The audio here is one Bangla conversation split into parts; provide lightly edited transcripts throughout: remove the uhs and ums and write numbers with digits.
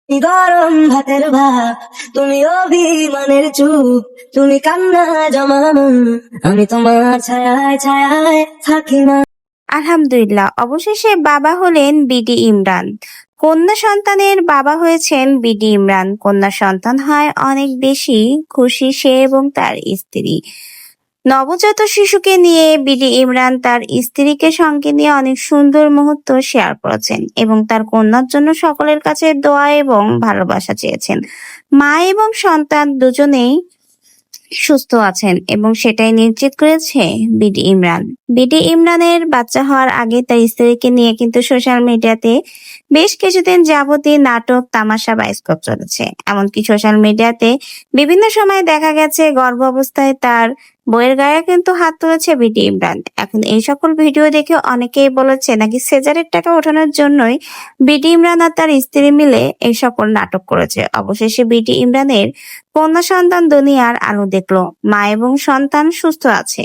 গরম ভাতের ভাত, তুমি অভিমানের চুপ, তুমি কান্না জমানো, আমি তোমার ছায়ায় ছায়ায় থাকি না। আলহামদুলিল্লাহ, অবশেষে বাবা হলেন বিডি ইমরান। কন্যা সন্তানের বাবা হয়েছেন বিডি ইমরান। কন্যা সন্তান হয় অনেক বেশি খুশি সে এবং তার স্ত্রী। নবজাত শিশুকে নিয়ে বিডি ইমরান তার স্ত্রীকে সঙ্গে নিয়ে অনেক সুন্দর মুহূর্ত শেয়ার করেছেন এবং তার কন্যার জন্য সকলের কাছে দোয়া এবং ভালোবাসা চেয়েছেন। মা এবং সন্তান দুজনেই সুস্থ আছেন এবং সেটাই নিশ্চিত করেছে বিডি ইমরান। বিডি ইমরানের বাচ্চা হওয়ার আগে তার স্ত্রীকে নিয়ে কিন্তু সোশ্যাল মিডিয়াতে বেশ কিছুদিন যাবতই নাটক, তামাশা, বায়োস্কোপ চলেছে। এমনকি সোশ্যাল মিডিয়াতে বিভিন্ন সময় দেখা গেছে গর্ভ অবস্থায় তার বইয়ের গায়ে কিন্তু হাত তুলেছে বিডি ইমরান। এখন এই সকল ভিডিও দেখে অনেকেই বলেছে নাকি সেজারের টাকা ওঠানোর জন্যই বিডি ইমরান আর তার স্ত্রী মিলে এই সকল নাটক করেছে। অবশেষে বিডি ইমরানের কন্যা সন্তান দুনিয়ার আলো দেখলো। মা এবং সন্তান সুস্থ আছে।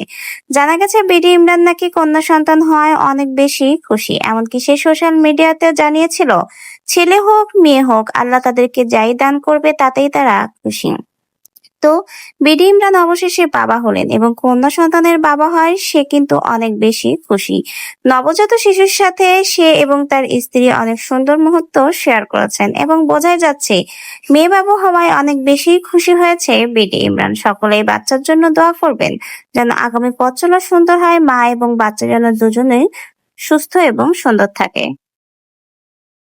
জানা গেছে বিডি ইমরান নাকি কন্যা সন্তান হওয়ায় অনেক বেশি খুশি। এমনকি সে সোশ্যাল মিডিয়াতে জানিয়েছিল, ছেলে হোক মেয়ে হোক আল্লাহ তাদেরকে যাই দান করবে তাতেই তারা খুশি। তো বিডি ইমরান অবশেষে বাবা হলেন এবং কন্যা সন্তানের বাবা হয় সে কিন্তু অনেক বেশি খুশি। নবজাত শিশুর সাথে সে এবং তার স্ত্রী অনেক সুন্দর মুহূর্ত শেয়ার করেছেন এবং বোঝাই যাচ্ছে মেয়ে বাবু হওয়ায় অনেক বেশি খুশি হয়েছে বিডি ইমরান। সকলেই বাচ্চার জন্য দোয়া করবেন যেন আগামী পথ চলা সুন্দর হয়, মা এবং বাচ্চা যেন দুজনেই সুস্থ এবং সুন্দর থাকে।